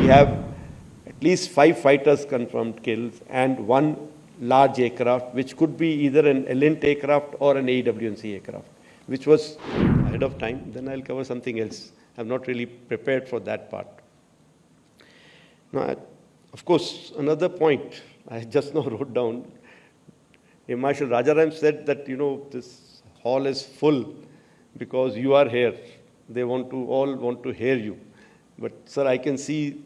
have at least 5 fighters confirmed kills and 1 large aircraft, which could be either an Elint aircraft or an AW&C aircraft, which was ahead of time. Then I'll cover something else. I'm not really prepared for that part. Now, of course, another point I just now wrote down. Marshal Rajaram said that, this hall is full because you are here. They all want to hear you. But, sir, I can see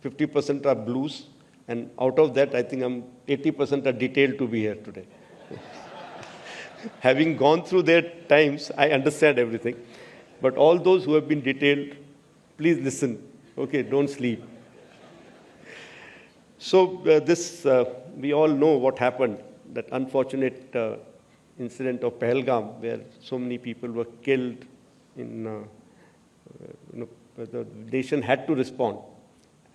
50% are blues, and out of that, I think 80% are detailed to be here today. Having gone through their times, I understand everything. But all those who have been detailed, please listen. Okay, don't sleep. So we all know what happened, that unfortunate incident of Pahalgam, where so many people were killed. The nation had to respond.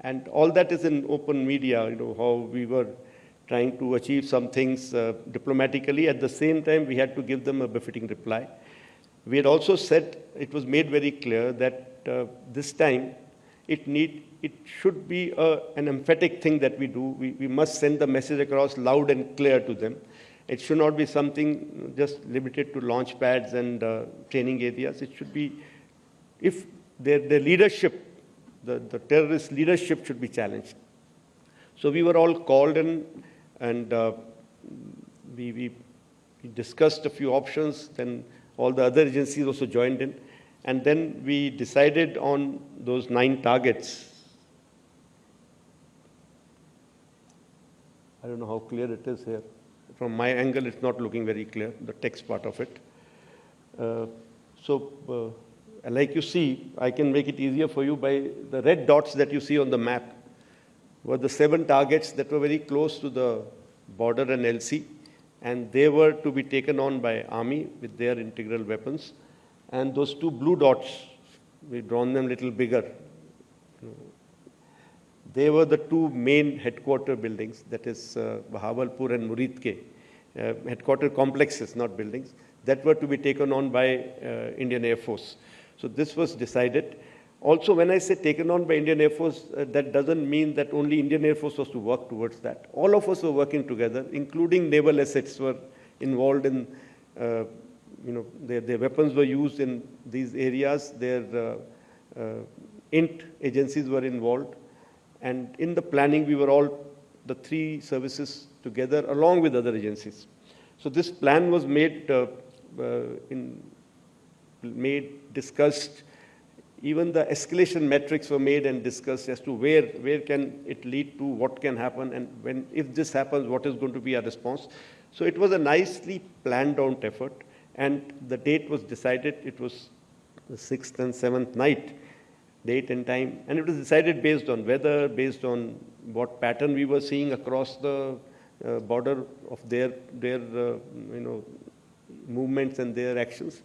And all that is in open media, how we were trying to achieve some things diplomatically. At the same time, we had to give them a befitting reply. We had also said, it was made very clear that this time it should be an emphatic thing that we do. We must send the message across loud and clear to them. It should not be something just limited to launch pads and training areas. It should be, if their leadership, the terrorist leadership should be challenged. So we were all called in, and we discussed a few options. Then all the other agencies also joined in. And then we decided on those 9 targets. I don't know how clear it is here. From my angle, it's not looking very clear, the text part of it. Like you see, I can make it easier for you by the red dots that you see on the map were the 7 targets that were very close to the border and LC, and they were to be taken on by Army with their integral weapons. And those 2 blue dots, we've drawn them a little bigger. They were the 2 main headquarter buildings, that is Bahawalpur and Muridke, headquarter complexes, not buildings, that were to be taken on by Indian Air Force. So this was decided. Also, when I say taken on by Indian Air Force, that doesn't mean that only Indian Air Force was to work towards that. All of us were working together, including naval assets were involved in, their weapons were used in these areas. Their INT agencies were involved. And in the planning, we were all, the 3 services together, along with other agencies. So this plan was discussed. Even the escalation metrics were made and discussed as to where can it lead to, what can happen, and if this happens, what is going to be our response. So it was a nicely planned out effort, and the date was decided. It was the 6th and 7th night, date and time, and it was decided based on weather, based on what pattern we were seeing across the border of their movements and their actions.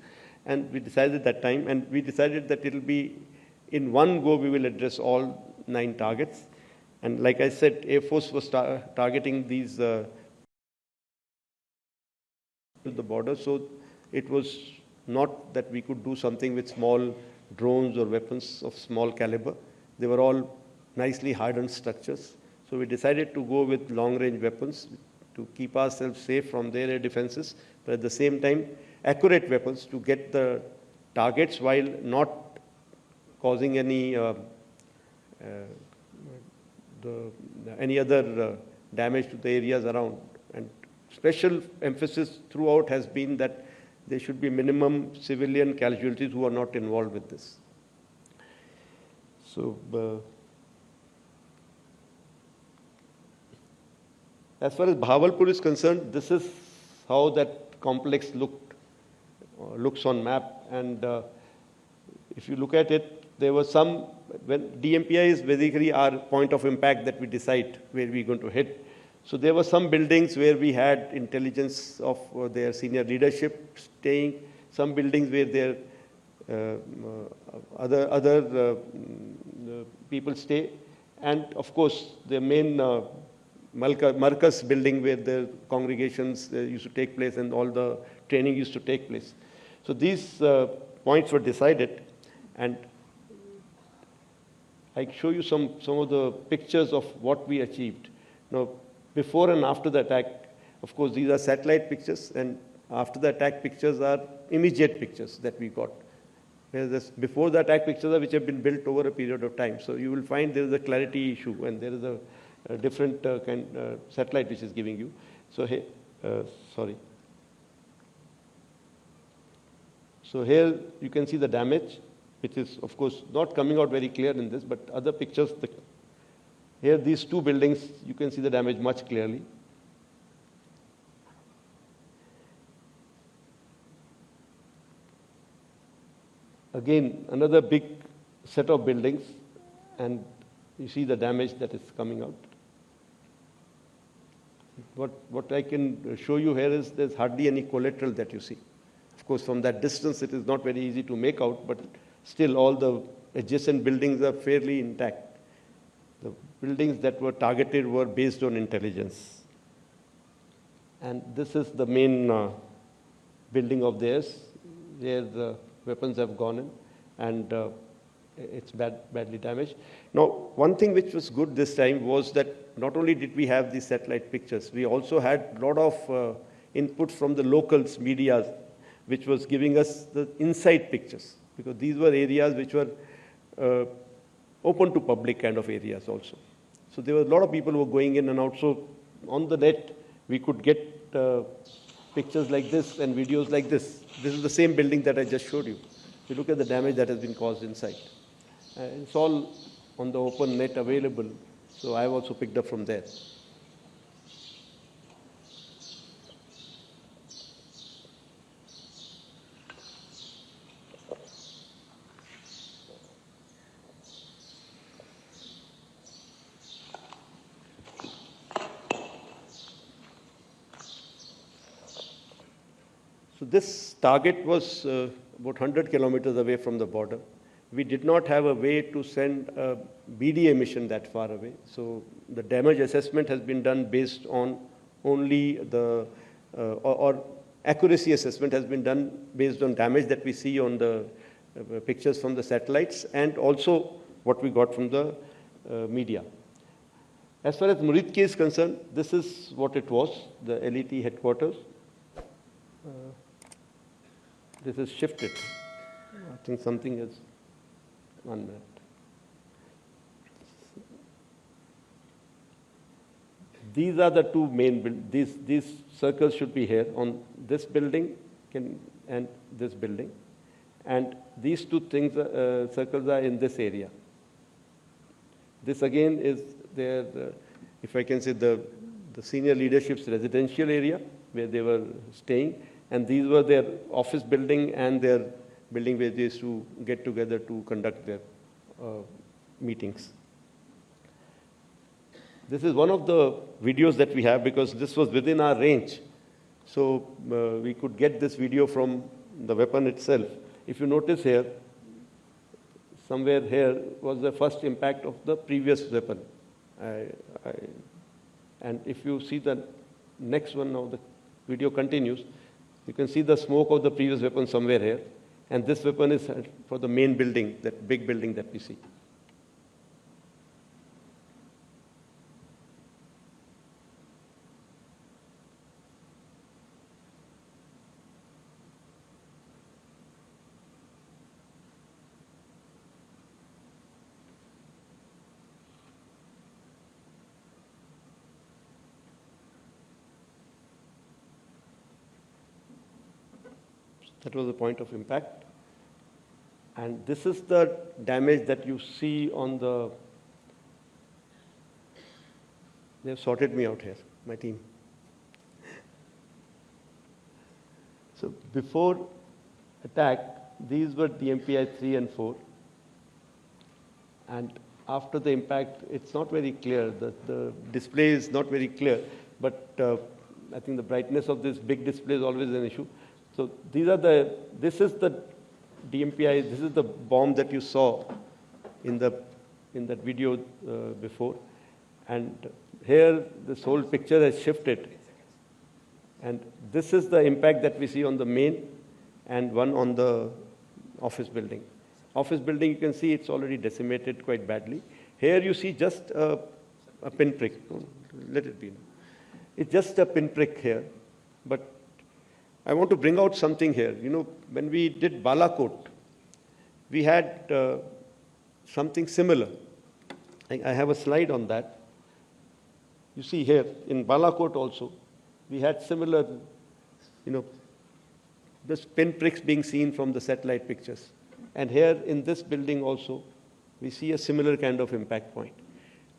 And we decided that time, and we decided that it will be in one go, we will address all 9 targets. And like I said, Air Force was targeting these to the border. So it was not that we could do something with small drones or weapons of small caliber. They were all nicely hardened structures. So we decided to go with long-range weapons to keep ourselves safe from their air defenses, but at the same time, accurate weapons to get the targets while not causing any other damage to the areas around. And special emphasis throughout has been that there should be minimum civilian casualties who are not involved with this. So, as far as Bahawalpur is concerned, this is how that complex looks on map. And if you look at it, there were some, when DMPI is basically our point of impact that we decide where we're going to hit. So there were some buildings where we had intelligence of their senior leadership staying, some buildings where their other people stay, and of course the main Marcus building where the congregations used to take place and all the training used to take place. So these points were decided, and I show you some of the pictures of what we achieved. Now, before and after the attack, of course, these are satellite pictures, and after the attack pictures are immediate pictures that we got. Whereas before the attack pictures are which have been built over a period of time. So you will find there is a clarity issue, and there is a different satellite which is giving you. So here, sorry. So here you can see the damage, which is, of course, not coming out very clear in this, but other pictures, here these two buildings, you can see the damage much clearly. Again, another big set of buildings, and you see the damage that is coming out. What I can show you here is there's hardly any collateral that you see. Of course, from that distance, it is not very easy to make out, but still all the adjacent buildings are fairly intact. The buildings that were targeted were based on intelligence. And this is the main building of theirs, where the weapons have gone in, and it's badly damaged. Now, one thing which was good this time was that not only did we have these satellite pictures, we also had a lot of input from the locals, media, which was giving us the inside pictures, because these were areas which were open to public kind of areas also. So there were a lot of people who were going in and out. So on the net, we could get pictures like this and videos like this. This is the same building that I just showed you. You look at the damage that has been caused inside. It's all on the open net available, so I've also picked up from there. So this target was about 100 kilometers away from the border. We did not have a way to send a BDA mission that far away. So the damage assessment has been done based on only the, or accuracy assessment has been done based on damage that we see on the pictures from the satellites, and also what we got from the media. As far as Muridki is concerned, this is what it was, the LET headquarters. This is shifted. I think something is, 1 minute. These are the two main, these circles should be here on this building and this building. And these two things, circles are in this area. This again is their, if I can say, the senior leadership's residential area where they were staying. And these were their office building and their building where they used to get together to conduct their meetings. This is one of the videos that we have, because this was within our range. So we could get this video from the weapon itself. If you notice here, somewhere here was the first impact of the previous weapon. And if you see the next one, now the video continues, you can see the smoke of the previous weapon somewhere here. And this weapon is for the main building, that big building that we see. That was the point of impact. And this is the damage that you see on the, they've sorted me out here, my team. So before attack, these were DMPI 3 and 4. And after the impact, it's not very clear. The display is not very clear, but I think the brightness of this big display is always an issue. So these are this is the DMPI, this is the bomb that you saw in that video before. And here, this whole picture has shifted. And this is the impact that we see on the main and one on the office building. office building, you can see it's already decimated quite badly. Here you see just a pinprick. Let it be. It's just a pinprick here. But I want to bring out something here. You know, when we did Balakot, we had something similar. I have a slide on that. You see here, in Balakot also, we had similar, you know, this pinpricks being seen from the satellite pictures. And here in this building also, we see a similar kind of impact point.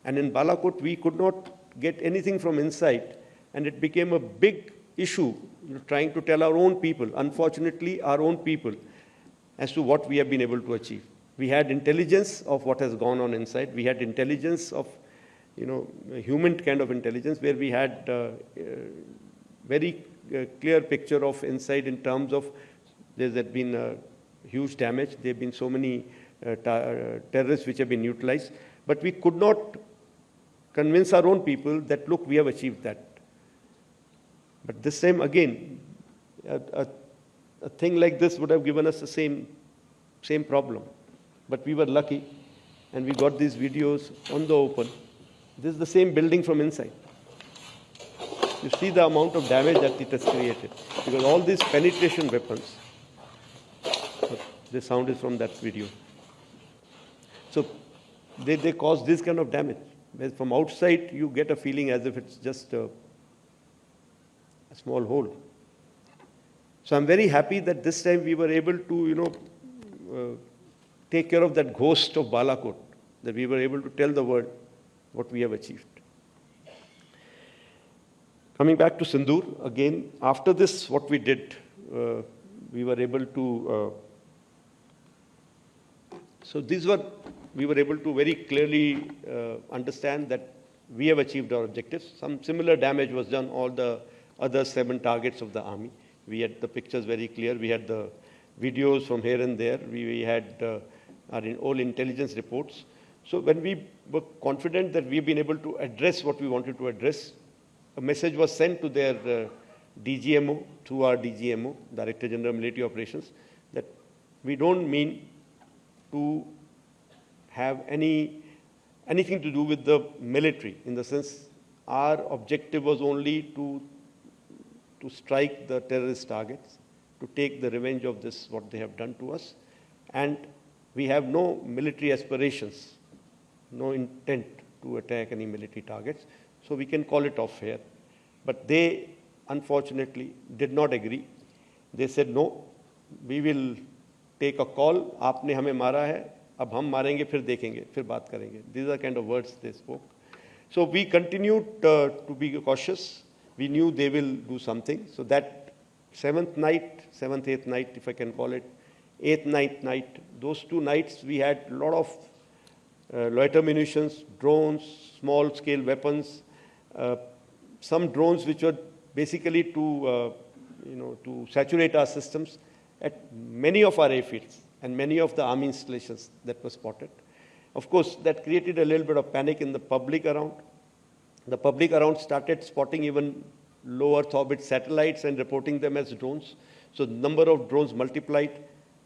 And in Balakot, we could not get anything from inside, and it became a big issue, you know, trying to tell our own people, unfortunately our own people, as to what we have been able to achieve. We had intelligence of what has gone on inside. We had intelligence of, you know, human kind of intelligence, where we had very clear picture of inside in terms of there had been huge damage. There have been so many terrorists which have been neutralized. But we could not convince our own people that, look, we have achieved that. But this time, again, a thing like this would have given us the same problem. But we were lucky, and we got these videos on the open. This is the same building from inside. You see the amount of damage that it has created, because all these penetration weapons, the sound is from that video. So they cause this kind of damage. Whereas from outside, you get a feeling as if it's just a small hole. So I'm very happy that this time we were able to, you know, take care of that ghost of Balakot, that we were able to tell the world what we have achieved. Coming back to Sindoor, again, after this, what we did, we were able to, we were able to very clearly understand that we have achieved our objectives. Some similar damage was done all the other 7 targets of the army. We had the pictures very clear. We had the videos from here and there. We had all intelligence reports. So when we were confident that we've been able to address what we wanted to address, a message was sent to their DGMO, through our DGMO, Director General Military Operations, that we don't mean to have anything to do with the military, in the sense our objective was only to strike the terrorist targets, to take the revenge of this, what they have done to us. And we have no military aspirations, no intent to attack any military targets. So we can call it off here. But they, unfortunately, did not agree. They said, no, we will take a call. आपने हमें मारा है, अब हम मारेंगे, फिर देखेंगे, फिर बात करेंगे. These are kind of words they spoke. So we continued to be cautious. We knew they will do something. So that 7th, 8th night, if I can call it, 8th, 9th night, those 2 nights we had a lot of loiter munitions, drones, small-scale weapons, some drones which were basically to saturate our systems at many of our airfields and many of the army installations that were spotted. Of course, that created a little bit of panic in the public around. The public around started spotting even low Earth orbit satellites and reporting them as drones. So the number of drones multiplied.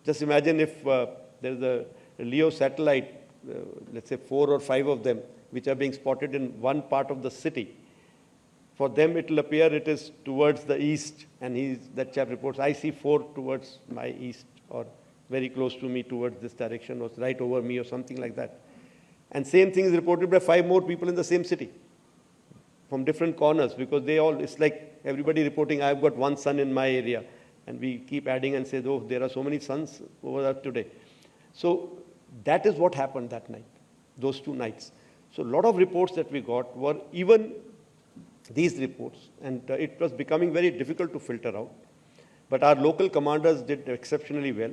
Just imagine if there's a LEO satellite, let's say 4 or 5 of them, which are being spotted in one part of the city. For them, it will appear it is towards the east, and that chap reports, I see 4 towards my east, or very close to me towards this direction, or right over me, or something like that. And same thing is reported by 5 more people in the same city, from different corners, because it's like everybody reporting, I've got 1 sun in my area. And we keep adding and say, oh, there are so many suns over there today. So that is what happened that night, those 2 nights. So a lot of reports that we got were even these reports, and it was becoming very difficult to filter out. But our local commanders did exceptionally well.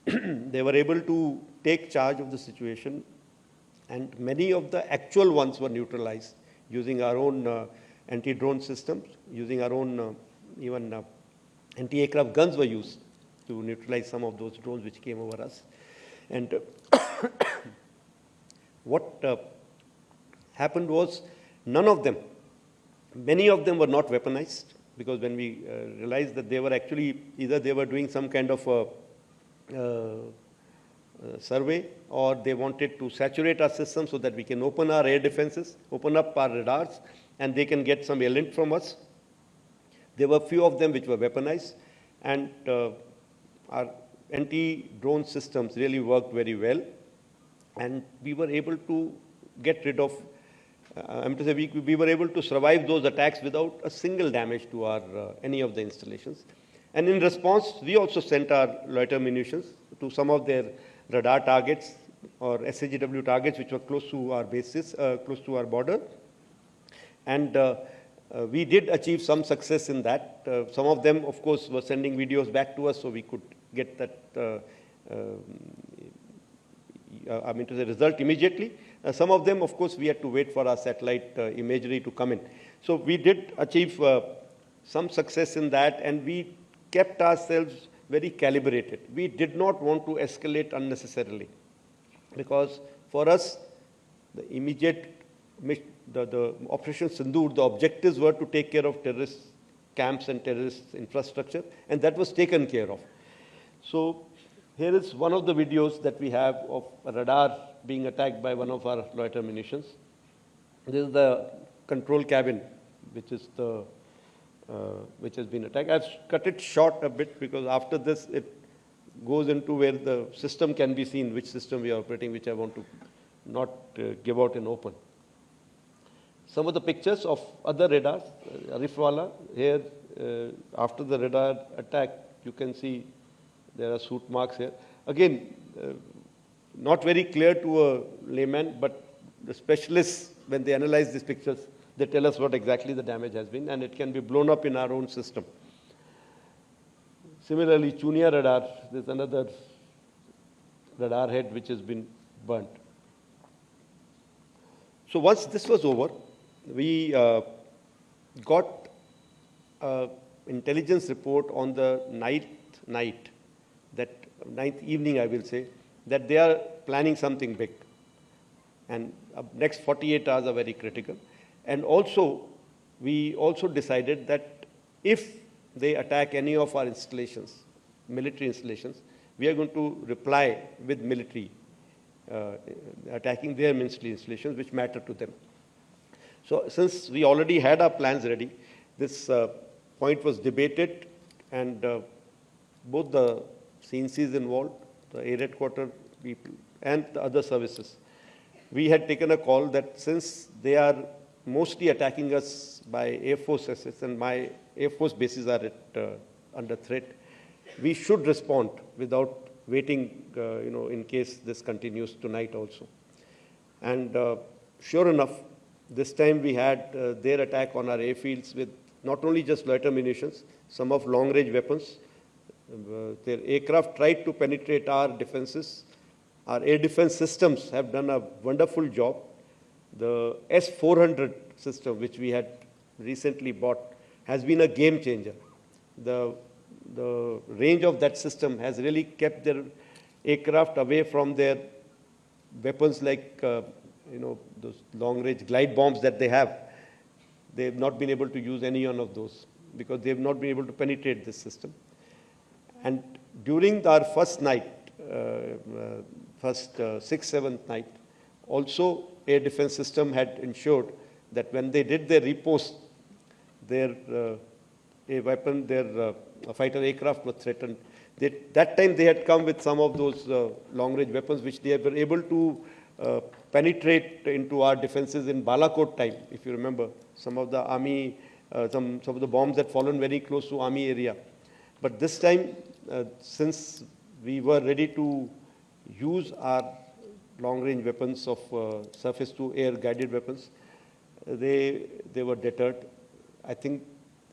They were able to take charge of the situation, and many of the actual ones were neutralized using our own anti-drone systems, using our own even anti-aircraft guns were used to neutralize some of those drones which came over us. And what happened was many of them were not weaponized, because when we realized that they were actually, either they were doing some kind of survey, or they wanted to saturate our system so that we can open our air defenses, open up our radars, and they can get some lint from us. There were few of them which were weaponized, and our anti-drone systems really worked very well, and we were able to get rid of, we were able to survive those attacks without a single damage to our any of the installations. And in response, we also sent our loiter munitions to some of their radar targets or SAGW targets which were close to our bases, close to our border. And we did achieve some success in that. Some of them, of course, were sending videos back to us so we could get that, the result immediately. Some of them, of course, we had to wait for our satellite imagery to come in. So we did achieve some success in that, and we kept ourselves very calibrated. We did not want to escalate unnecessarily, because for us, the immediate, the Operation Sindoor, the objectives were to take care of terrorist camps and terrorist infrastructure, and that was taken care of. So here is one of the videos that we have of a radar being attacked by one of our loiter munitions. This is the control cabin, which is the which has been attacked. I've cut it short a bit because after this it goes into where the system can be seen, which system we are operating, which I want to not give out in open. Some of the pictures of other radars, Arifwala, here after the radar attack, you can see there are soot marks here. Again, not very clear to a layman, but the specialists, when they analyze these pictures, they tell us what exactly the damage has been, and it can be blown up in our own system. Similarly, Chunia radar, there's another radar head which has been burnt. So once this was over, we got an intelligence report on the ninth evening, I will say, that they are planning something big. And next 48 hours are very critical. And also, we also decided that if they attack any of our installations, military installations, we are going to reply with military, attacking their military installations which matter to them. So since we already had our plans ready, this point was debated, and both the CNCs involved, the air headquarters people, and the other services, we had taken a call that since they are mostly attacking us by Air Force assets, and my Air Force bases are under threat, we should respond without waiting, in case this continues tonight also. And sure enough, this time we had their attack on our airfields with not only just loiter munitions, some of long-range weapons. Their aircraft tried to penetrate our defenses. Our air defense systems have done a wonderful job. The S-400 system, which we had recently bought, has been a game changer. The range of that system has really kept their aircraft away from their weapons like, those long-range glide bombs that they have. They have not been able to use any one of those because they have not been able to penetrate this system. And during our first night, first 6th, 7th night, also air defense system had ensured that when they did their repost, their fighter aircraft was threatened. That time they had come with some of those long-range weapons which they were able to penetrate into our defenses in Balakot time, if you remember. Some of the army, some of the bombs had fallen very close to army area. But this time, since we were ready to use our long-range weapons of surface-to-air guided weapons, they were deterred. I think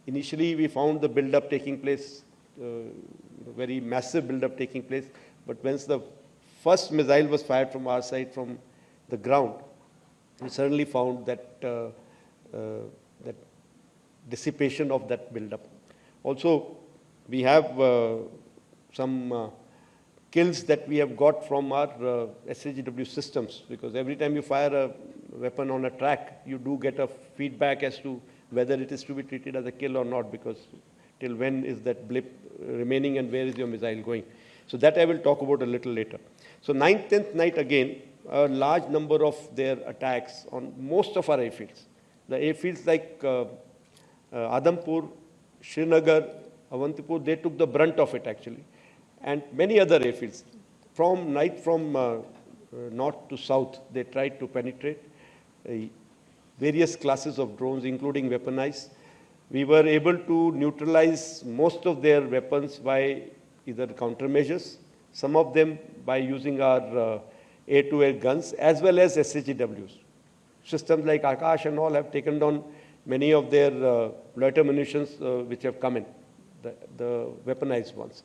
initially we found the build-up taking place, very massive build-up taking place. But once the first missile was fired from our side, from the ground, we suddenly found that that dissipation of that build-up. Also, we have some kills that we have got from our SAGW systems, because every time you fire a weapon on a track, you do get a feedback as to whether it is to be treated as a kill or not, because till when is that blip remaining and where is your missile going. So that I will talk about a little later. So 9th, 10th night again, a large number of their attacks on most of our airfields. The airfields like Adampur, Srinagar, Avantipur, they took the brunt of it actually. And many other airfields. From north to south, they tried to penetrate various classes of drones, including weaponized. We were able to neutralize most of their weapons by either countermeasures, some of them by using our air-to-air guns, as well as SHGWs. Systems like Akash and all have taken down many of their loiter munitions which have come in, the weaponized ones.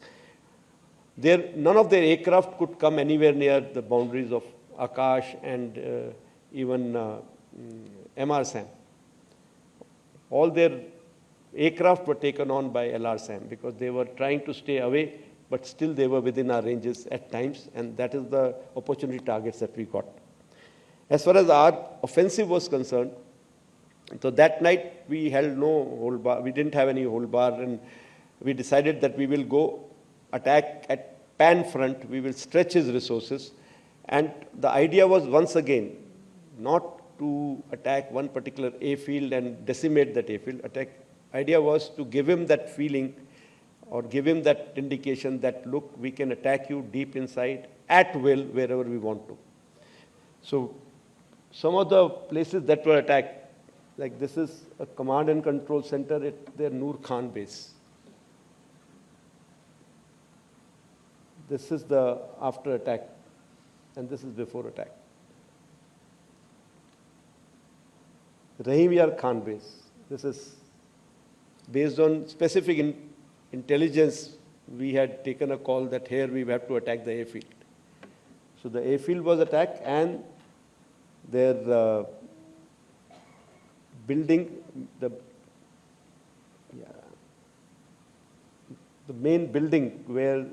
None of their aircraft could come anywhere near the boundaries of Akash and even MRSAM. All their aircraft were taken on by LRSAM because they were trying to stay away, but still they were within our ranges at times, and that is the opportunity targets that we got. As far as our offensive was concerned, so that night we held no hold bar, we didn't have any hold bar, and we decided that we will go attack at Pan front, we will stretch his resources, and the idea was once again not to attack one particular airfield and decimate that airfield. Idea was to give him that feeling or give him that indication that, look, we can attack you deep inside at will wherever we want to. So some of the places that were attacked, like this is a command and control center at their Noor Khan base. This is the after attack, and this is before attack. Rahim Yar Khan base. This is based on specific intelligence. We had taken a call that here we have to attack the airfield. So the airfield was attacked, and their building, the main building where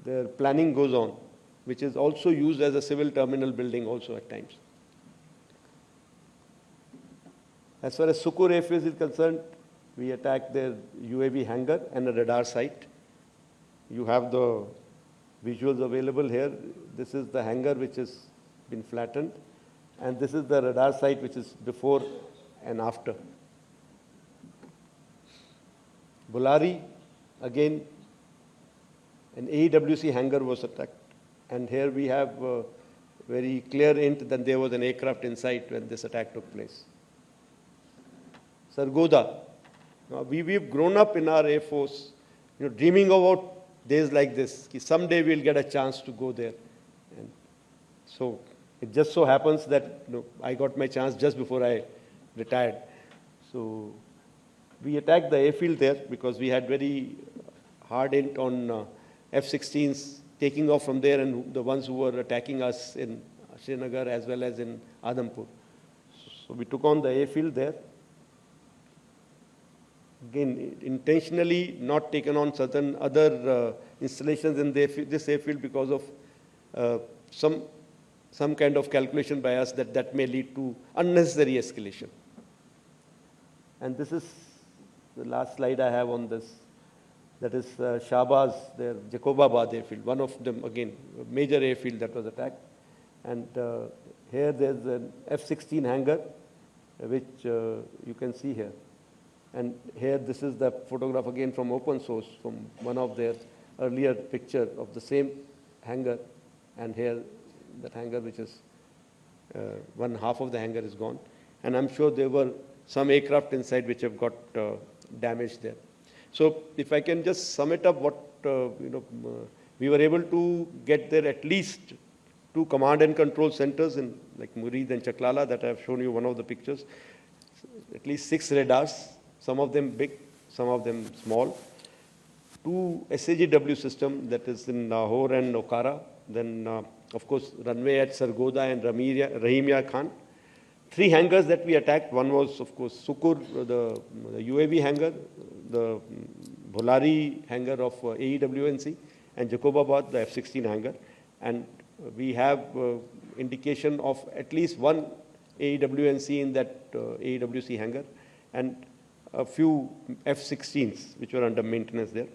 their planning goes on, which is also used as a civil terminal building also at times. As far as Sukur airfield is concerned, we attacked their UAV hangar and a radar site. You have the visuals available here. This is the hangar which has been flattened, and this is the radar site which is before and after. Bulari, again, an AW&C hangar was attacked, and here we have very clear hint that there was an aircraft inside when this attack took place. Sargodha. Now, we've grown up in our Air Force, dreaming about days like this. Someday we'll get a chance to go there. And so it just so happens that I got my chance just before I retired. So we attacked the airfield there because we had very hard hint on F-16s taking off from there, and the ones who were attacking us in Srinagar as well as in Adampur. So we took on the airfield there. Again, intentionally not taken on certain other installations in this airfield because of some kind of calculation by us that may lead to unnecessary escalation. And this is the last slide I have on this. That is Shahbaz, their Jacobabad airfield, one of them, again, a major airfield that was attacked. And here there's an F-16 hangar, which you can see here. And here, this is the photograph again from open source, from one of their earlier picture of the same hangar. And here, that hangar, which is one half of the hangar is gone. And I'm sure there were some aircraft inside which have got damaged there. So if I can just sum it up, what we were able to get there at least 2 command and control centers in like Murid and Chaklala that I have shown you one of the pictures. At least 6 radars. Some of them big, some of them small. 2 SAGW system, that is in Nahor and Okara. Then, of course, runway at Sargodha and Rahim Yar Khan. 3 hangars that we attacked. One was, of course, Sukur, the UAV hangar, the Bulari hangar of AW&C, and Jacobabad, the F-16 hangar. And we have indication of at least 1 AW&C in that AW&C hangar, and a few F-16s which were under maintenance there.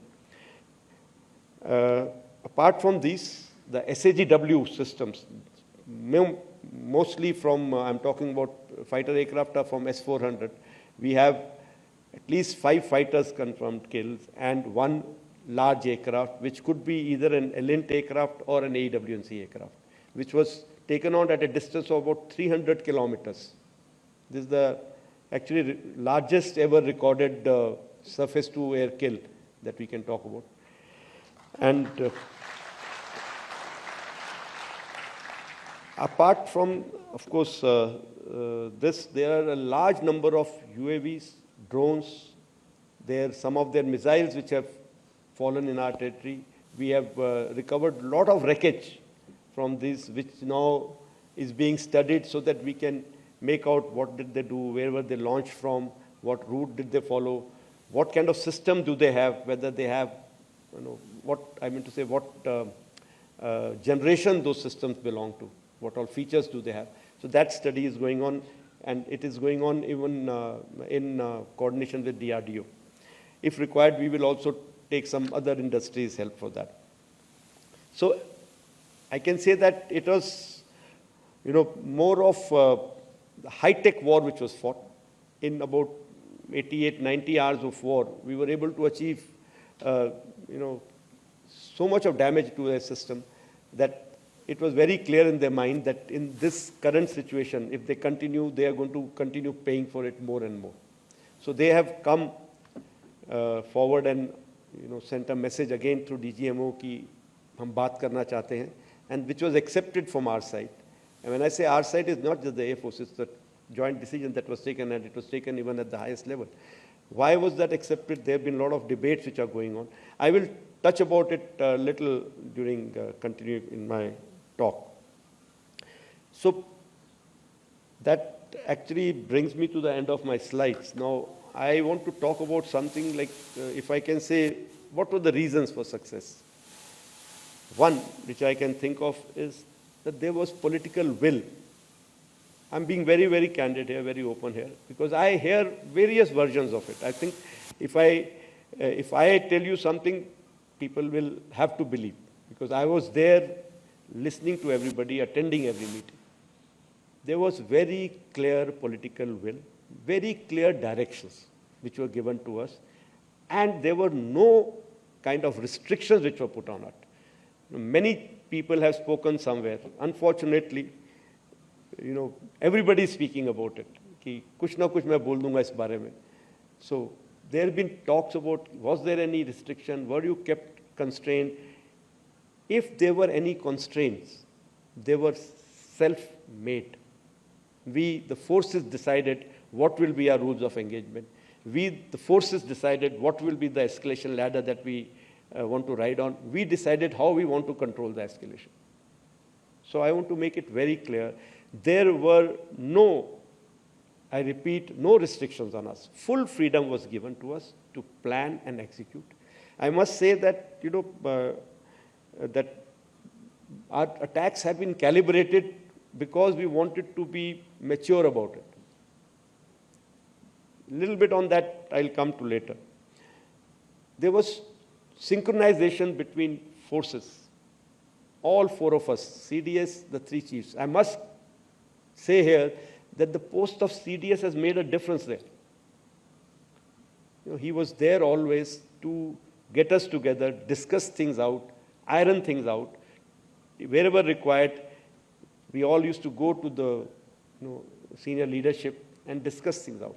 Apart from these, the SAGW systems, mostly from, I'm talking about fighter aircraft are from S-400. We have at least 5 fighters confirmed kills and 1 large aircraft, which could be either an ELINT aircraft or an AW&C aircraft, which was taken on at a distance of about 300 kilometers. This is the actually largest ever recorded surface-to-air kill that we can talk about. And apart from, of course, this, there are a large number of UAVs, drones. There are some of their missiles which have fallen in our territory. We have recovered a lot of wreckage from these, which now is being studied so that we can make out what did they do, where were they launched from, what route did they follow, what kind of system do they have, whether they have, what I mean to say, what generation those systems belong to, what all features do they have. So that study is going on, and it is going on even in coordination with DRDO. If required, we will also take some other industries' help for that. So I can say that it was, more of the high-tech war which was fought. In about 88, 90 hours of war, we were able to achieve, so much of damage to a system that it was very clear in their mind that in this current situation, if they continue, they are going to continue paying for it more and more. So they have come forward and sent a message again through DGMO कि हम बात करना चाहते हैं, and which was accepted from our side. And when I say our side, it's not just the Air Force, it's the joint decision that was taken, and it was taken even at the highest level. Why was that accepted? There have been a lot of debates which are going on. I will touch about it a little during continue in my talk. So that actually brings me to the end of my slides. Now, I want to talk about something like, if I can say, what were the reasons for success? One, which I can think of, is that there was political will. I'm being very, very candid here, very open here, because I hear various versions of it. I think if I tell you something, people will have to believe, because I was there listening to everybody, attending every meeting. There was very clear political will, very clear directions which were given to us, and there were no kind of restrictions which were put on it. Many people have spoken somewhere. Unfortunately, everybody is speaking about it. कि कुछ ना कुछ मैं बोल दूंगा इस बारे में. So there have been talks about, was there any restriction? Were you kept constrained? If there were any constraints, they were self-made. We, the forces, decided what will be our rules of engagement. We, the forces, decided what will be the escalation ladder that we want to ride on. We decided how we want to control the escalation. So I want to make it very clear. There were no, I repeat, no restrictions on us. Full freedom was given to us to plan and execute. I must say that, that our attacks have been calibrated because we wanted to be mature about it. A little bit on that I'll come to later. There was synchronization between forces. All 4 of us, CDS, the 3 chiefs. I must say here that the post of CDS has made a difference there. He was there always to get us together, discuss things out, iron things out. Wherever required, we all used to go to the senior leadership and discuss things out.